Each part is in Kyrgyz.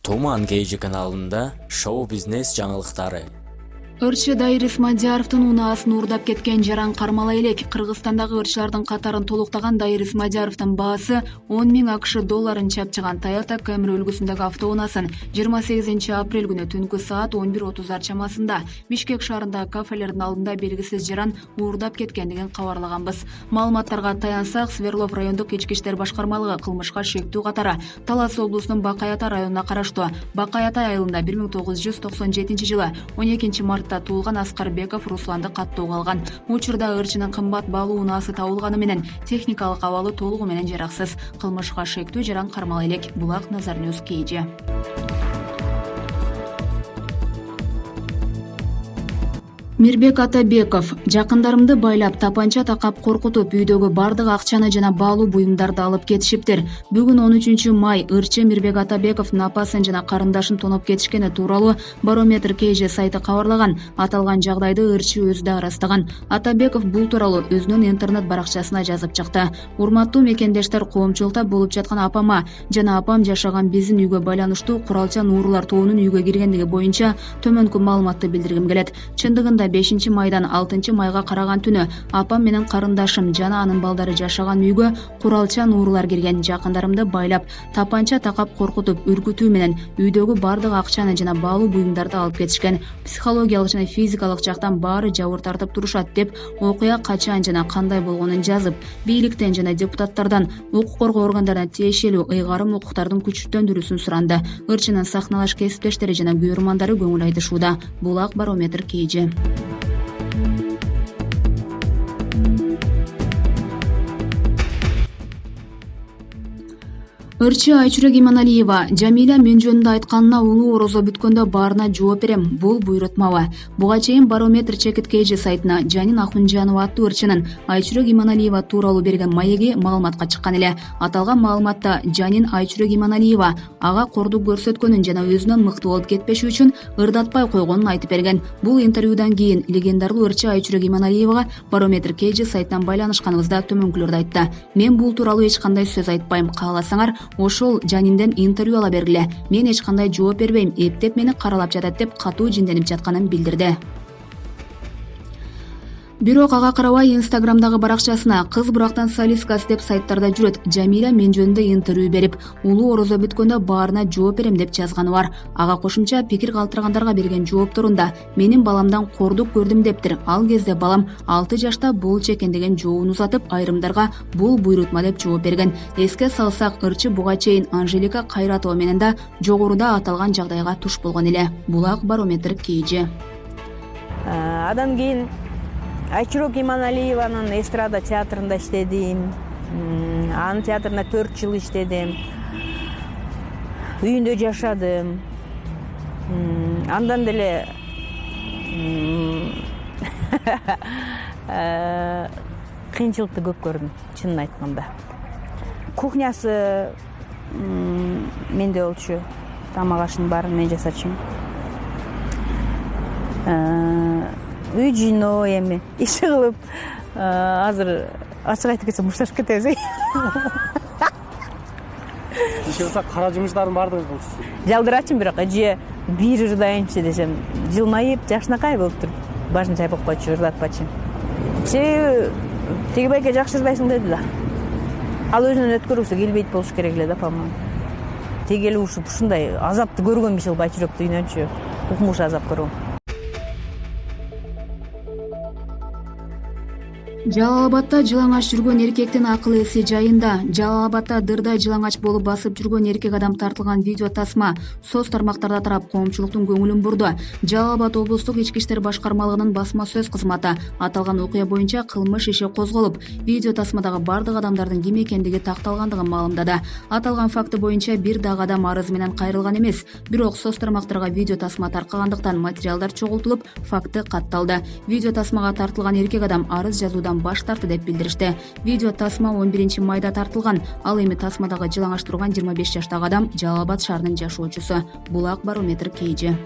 Туман KG каналында шоу-бизнес жаңылыктары. Ырчы Дайыр Исмадияровдун унаасын уурдап кеткен жаран кармала элек. Кыргызстандагы ырчылардын катарын толуктаган Дайыр Исмадияровдун баасы 10 000 АКШ долларын чапчыган Toyota Camry үлгүсүндөгү автоунаасын 28 апрель күнү түнкү саат 11:30 чамасында Бишкек шаарындагы кафелердин алдында белгисиз жаран уурдап кеткендигин кабарлаганбыз. Маалыматтарга таянсак, Сверлов райондук ички иштер башкармалыгы кылмышка шектүү катары Талас облусунун Бакай-Ата районуна караштуу Бакай-Ата айылында 1997 жылы 12 мартта туулган Аскарбеков Русланды каттоого алган. Учурда ырчынын кымбат баалуу унаасы табылганы менен техникалык абалы толугу менен жараксыз. Кылмышка шектүү жаран кармала элек. Булак Назар Ньюс KG. Мирбек Атабеков: жакындарымды байлап, тапанча такап коркутуп, үйдөгү бардык акчаны жана баалуу буюмдарды алып кетишиптир. Бүгүн 13 май ырчы Мирбек Атабековдун апасын жана карындашын тоноп кетишкени тууралуу Барометр KG сайты кабарлаган. Аталган жагдайды ырчы өзү да ырастаган. Атабеков бул тууралуу өзүнүн интернет баракчасына жазып чыкты. Урматтуу мекендештер, коомчулукта болуп жаткан апама жана апам жашаган биздин үйгө байланыштуу куралчан уурулар тобунун үйгө киргендиги боюнча төмөнкү маалыматты билдиргим келет. Чындыгында 5 майдан 6 майга караган түнү апам менен карындашым жана анын балдары жашаган үйгө куралчан уурулар кирген. Жакындарымды байлап, тапанча такап коркутуп, үркүтүү менен үйдөгү бардык акчаны жана баалуу буюмдарды алып кетишкен. Психологиялык жана физикалык жактан баары жабыр тартып турушат деп, окуя качан жана кандай болгонун жазып, бийликтен жана депутаттардан, укук коргоо органдарына тиешелүү ыйгарым укуктардын күчтөндүрүүсүн суранды. Ырчынын сахналаш кесиптештери жана күйөрмандары көңүл айтышууда. Булак Барометр KG. Ырчы Айчүрөк Иманалиева: Жамиля мен жөнүндө айтканына улуу орозо бүткөндө баарына жооп берем. Бул буйрутмабы? Буга чейин Барометр Чекит KG сайтына Жанин Ахунжанова аттуу ырчынын Айчүрөк Иманалиева тууралуу берген маеги маалыматка чыккан эле. Аталган маалыматта Жанин Айчүрөк Иманалиева ага кордук көрсөткөнүн жана өзүнөн мыкты болуп кетпеши үчүн ырдатпай койгонун айтып берген. Бул интервьюдан кийин легендарлуу ырчы Айчүрөк Иманалиевага Барометр KG сайтынан байланышканыбызда төмөнкүлөрдү айтты. Мен бул тууралуу эч кандай сөз айтпайм. Кааласаңар ошол Жанинден интервью ала бергиле. Мен эч кандай жооп бербейм. Эптеп мени каралап жатат деп катуу жинденип жатканын билдирди. Бирок ага карабай Инстаграмдагы баракчасына кыз бурактан солисткасы деп сайттарда жүрөт. Жамиля мен жөнүндө интервью берип, улуу орозо бүткөндө баарына жооп берем деп жазганы бар. Ага кошумча пикир калтыргандарга берген жоопторунда менин баламдан кордук көрдүм дептир. Ал кезде балам 6 жашта болчу экен деген жообун узатып, айрымдарга бул буйрутма деп жооп берген. Эске салсак, ырчы буга чейин Анжелика Кайратова менен да жогоруда аталган жагдайга туш болгон эле. Булак Барометр KG. Адан кийин Айчүрөк Иманалиеванын эстрада театрында иштедим. Анын театрында 4 жыл иштедим. Үйүндө жашадым. Андан деле кыйынчылыкты көп көрдүм, чынын айтканда. Кухнясы менде болчу. Тамак ашынын баарын мен жасачумун. Үй жыйноо эми иш кылып, азыр ачык айтып кетсем ушташып кетебиз. Иши болсо кара жумуштардын баардыгы кылчусуз. Жалдырачым, бирок эже бир ырдайынчы десем, жылмайып, жашынакай болуп туруп, башын чайпап койчу, ырдатпачы. Себеби тиги байке жакшы ырдайсың деди да. Ал өзүнөн өткөргүсү келбейт болуш керек эле да, по-моему. Тиги эле ушундай азапты көргөн бишил Байчүрөктү үйнөнчү. Укмуш азап көргөн. Жалал-Абадта жылаңач жүргөн эркектин акыл эси жайында. Жалал-Абадта дырда жылаңач болуп басып жүргөн эркек адам тартылган видео тасма соц тармактарда тарап коомчулуктун көңүлүн бурду. Жалал-Абад облустук ички иштер башкармалыгынын басма сөз кызматы аталган окуя боюнча кылмыш иши козголуп, видео тасмадагы бардык адамдардын ким экендиги такталгандыгын маалымдады. Аталган факты боюнча бир дагы адам арыз менен кайрылган эмес. Бирок соц тармактарга видео тасма таркагандыктан материалдар чогултулуп, факты катталды. Видео тасмага тартылган эркек адам арыз жазуудан баш тартты деп билдиришти. Видео тасма 11 майда тартылган. Ал эми тасмадагы жылаңач турган 25 жаштагы адам Жалал-Абад шаарынын жашоочусу. Булак Барометр KG.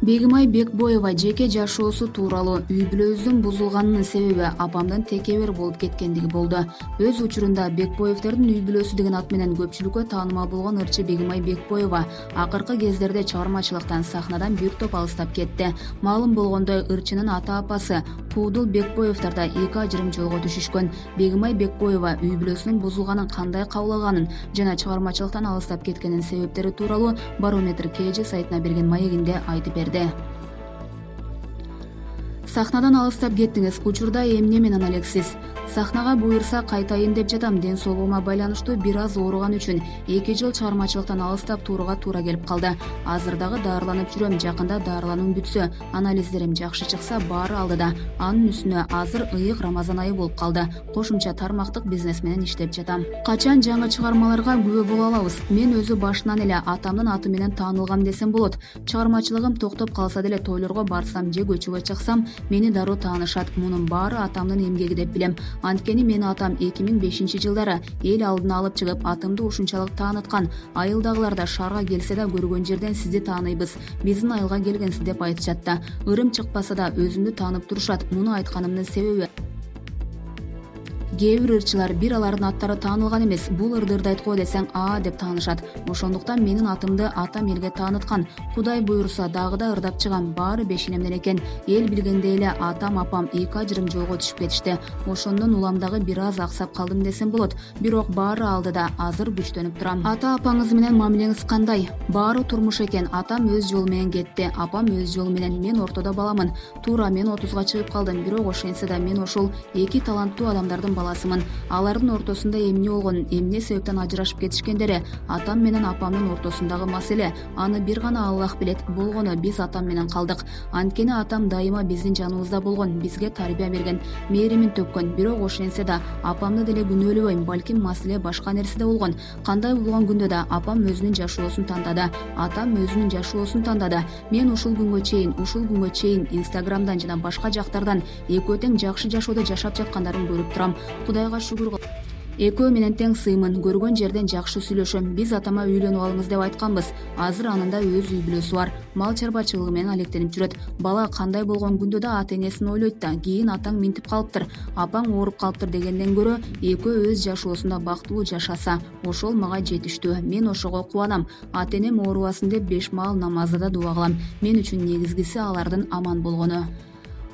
Бегимай Бекбоева жеке жашоосу тууралуу үй бүлөбүздүн бузулганынын себеби апамдын текебер болуп кеткендиги болду. Өз учурунда Бекбоевдердин үй бүлөсү деген ат менен көпчүлүккө таанымал болгон ырчы Бегимай Бекбоева акыркы кездерде чыгармачылыктан, сахнадан бир топ алыстап кетти. Маалым болгондой, ырчынын ата-апасы Куудул Бекбоевдер да эки ажырым жолго түшүшкөн. Бегимай Бекбоева үй бүлөсүнүн бузулганын кандай кабыл алганын жана чыгармачылыктан алыстап кеткенин себептери тууралуу Барометр КЖ сайтына берген маегинде айтып берди. Сахнадан алыстап кеттиңиз, учурда эмне менен алексиз? Сахнага буйрса кайтайын деп жатам. Ден соолугума байланыштуу бир аз ооруган үчүн 2 жыл чыгармачылыктан алыстап турууга туура келип калды. Азыр дагы даарыланып жүрөм. Жакында даарылануум бүтсө, анализдерим жакшы чыкса, баары алдыда. Анын үстүнө азыр ыйык Рамазан айы болуп калды. Кошумча тармактык бизнес менен иштеп жатам. Качан жаңы чыгармаларга күбө боло алабыз? Мен өзү башынан эле атамдын аты менен таанылгам десем болот. Чыгармачылыгым токтоп калса деле, тойлорго барсам же көчөгө чыксам, мени дароо таанышат. Мунун баары атамдын эмгеги деп билем. Анткени мени атам 2005-жылдары эл алдына алып чыгып, атымды ушунчалык тааныткан. Айылдагылар да шаарга келсе да көргөн жерден сизди тааныйбыз, биздин айылга келгенсиз деп айтышат да. Ырым чыкпаса да өзүмдү таанып турушат. Муну айтканымдын себеби, кээ бир ырчылар бир алардын аттары таанылган эмес, бул ырдырды айткоо десең деп таанышат. Ошондуктан менин атымды атам элге тааныткан. Кудай буйруса дагы да ырдап чыгам. Баары бешинемден экен. Эл билгендей эле атам апам 2 ажырым жолго түшүп кетишти. Ошондон уламдагы бир аз аксап калдым десем болот. Бирок баары алдыда, азыр күчтөнүп турам. Ата апаңыз менен мамилеңиз кандай? Баары турмуш экен. Атам өз жолу менен кетти, апам өз жолу менен. Мен ортодо баламын. Туура мен 30га чыгып калдым. Бирок ошентсе да мен ошол эки таланттуу адамдардын баласымын. Алардын ортосунда эмне болгон, эмне себептен ажырашып кетишкендери атам менен апамдын ортосундагы маселе. Аны бир гана Аллах билет. Болгону биз атам менен калдык. Анткени атам дайыма биздин жаныбызда болгон, бизге тарбия берген, мээримин төккөн. Бирок ошентсе да апамды деле күнөөлөбөйм. Балким маселе башка нерседе болгон. Кандай болгон күндө да апам өзүнүн жашоосун тандады, атам өзүнүн жашоосун тандады. Мен ушул күнгө чейин Инстаграмдан жана башка жактардан экөө тең жакшы жашоодо жашап жаткандарын көрүп турам. Кудайга шүгүр. Экөө менен тең сыймын, көргөн жерден жакшы сүйлөшөм. Биз атама үйлөнүп алыңыз деп айтканбыз. Азыр анын да өз үй бүлөсү бар. Мал чарбачылыгы менен алектенип жүрөт. Бала кандай болгон күндө да ата-энесин ойлойт да. Кийин атаң минтип калыптыр, апаң ооруп калыптыр дегенден көрө, экөө өз жашоосунда бактылуу жашаса, ошол мага жетиштүү. Мен ошого кубанам. Ата-энем оорубасын деп 5 маал намазда да дуба кылам. Мен үчүн негизгиси алардын аман болгону.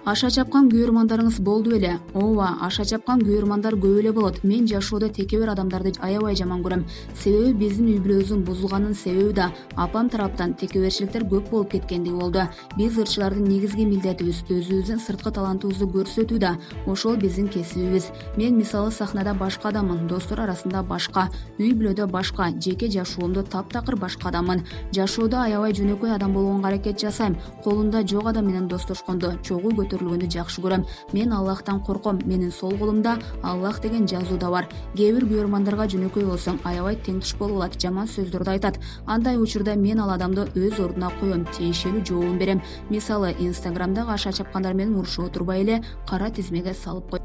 Аша чапкан күйөрмандарыңыз болду эле. Ооба, аша чапкан күйөрмандар көп эле болот. Мен жашоодо текебер адамдарды аябай жаман көрөм. Себеби биздин үй бүлөбүздүн бузулганын себеби да апам тараптан текеберчиликтер көп болуп кеткендиги болду. Биз ырчылардын негизги милдетибиз өзүбүздүн сырткы талантыбызды көрсөтүү да. Ошол биздин кесибибиз. Мен мисалы сахнада башка адаммын, достор арасында башка, үй бүлөдө башка, жеке жашоомдо таптакыр башка адаммын. Жашоодо аябай жөнөкөй адам болгонго аракет жасайм. Колунда жок адам менен достошкондо, чогуу көтөрүлгөндү жакшы көрөм. Мен Аллахтан корком. Менин сол колумда Аллах деген жазуу да бар. Кээ бир күйөрмандарга жөнөкөй болсоң аябай тең туш болуп алат, жаман сөздөрдү айтат. Андай учурда мен ал адамды өз ордуна коем, тиешелүү жообун берем. Мисалы Инстаграмдагы аша чапкандар менен урушуп отурбай эле кара тизмеге салып кой.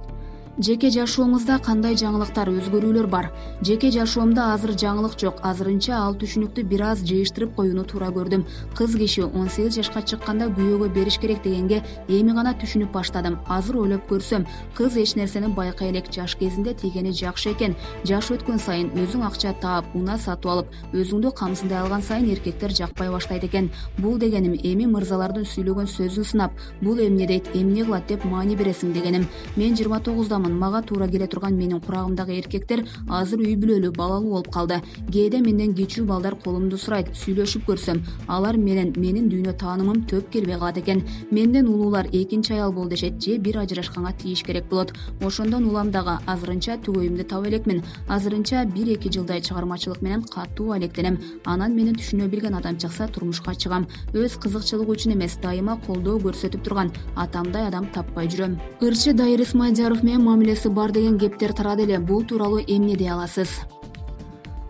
Жеке жашоомузда кандай жаңылыктар, өзгөрүүлөр бар? Жеке жашоомда азыр жаңылык жок. Азырынча ал түшүнүктү бир аз жыйыштырып коюуну туура көрдүм. Кыз киши 18 жашка чыкканда күйөөгө бериш керек дегенге эми гана түшүнүп баштадым. Азыр ойлоп көрсөм, кыз эч нерсени байкай элек. Жаш кезинде тийгени жакшы экен. Жаш өткөн сайын өзүң акча таап, унаа сатып алып, өзүңдү камсындай алган сайын эркектер жакпай баштайт экен. Бул дегеним эми мырзалардын сүйлөгөн сөзүн сынап, бул эмне дейт, эмне кылат деп маани бересиң дегеним. Мен 29 мага туура келе турган менин курагымдагы эркектер азыр үй бүлөлүү, балалуу болуп калды. Кээде менден кичүү балдар колумду сурайт, сүйлөшүп көрсөм, алар менин дүйнө таанымым төп келбей калат экен. Менден улуулар экинчи аял бол дешет, же бир ажырашканга тийиш керек болот. Ошондон улам дагы азырынча түгөйүмдү таба элекмин. Азырынча 1-2 жылдай чыгармачылык менен катуу алектенем. Анан мени түшүнө билген адам чыкса турмушка чыгам. Өз кызыкчылыгы үчүн эмес, дайыма колдоо көрсөтүп турган атамдай адам таппай жүрөм. Ырчы Дайыр Исмайылов менен мамилеси бар деген кептер тарады эле. Бул тууралуу эмне дей аласыз?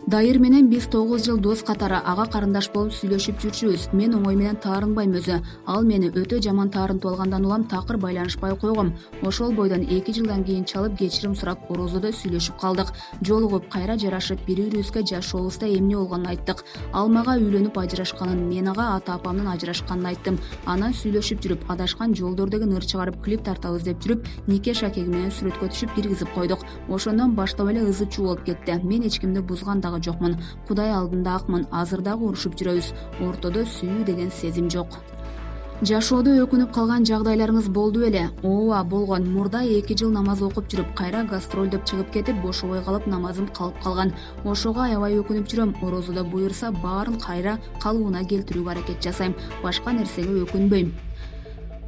Дайыр менен биз 9 жыл дос катары ага карындаш болуп сүйлөшүп жүрчүбүз. Мен оңой менен таарынбайм өзү. Ал мени өтө жаман таарынтып алгандан улам такыр байланышпай койгом. Ошол бойдон 2 жылдан кийин чалып кечирим сурап орозодо сүйлөшүп калдык. Жолугуп кайра жарашып бири-бирибизге жашообузда эмне болгонун айттык. Ал мага үйлөнүп ажырашканын, мен ага ата-апамдын ажырашканын айттым. Анан сүйлөшүп жүрүп адашкан жолдордогу ыр чыгарып клип тартабыз деп жүрүп, нике шакеги менен сүрөткө түшүп киргизип койдук. Ошондон баштап эле ызы чуу болуп кетти. Мен эч кимди бузган жокмун. Кудай алдында акмын. Азыр дагы урушуп жүрөбүз. Ортодо сүйүү деген сезим жок. Жашоодо өкүнүп калган жагдайларыңыз болду беле? Ооба, болгон. Мурда 2 жыл намаз окуп жүрүп, кайра гастролдоп чыгып кетип, бошобой калып намазым калып калган. Ошого аябай өкүнүп жүрөм. Орозодо буйрса, баарын кайра калыбына келтирүүгө аракет жасайм. Башка нерсеге өкүнбөйм.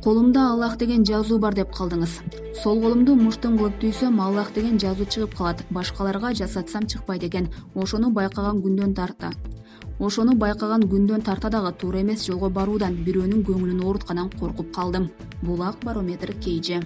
Колумда Аллах деген жазуу бар деп калдыңыз. Сол колумду муштум кылып түйсөм, Аллах деген жазуу чыгып калат. Башкаларга жасатсам чыкпайт экен. Ошону байкаган күндөн тарта дагы туура эмес жолго баруудан, бирөөнүн көңүлүн ооруткандан коркуп калдым. Булак барометр KJ.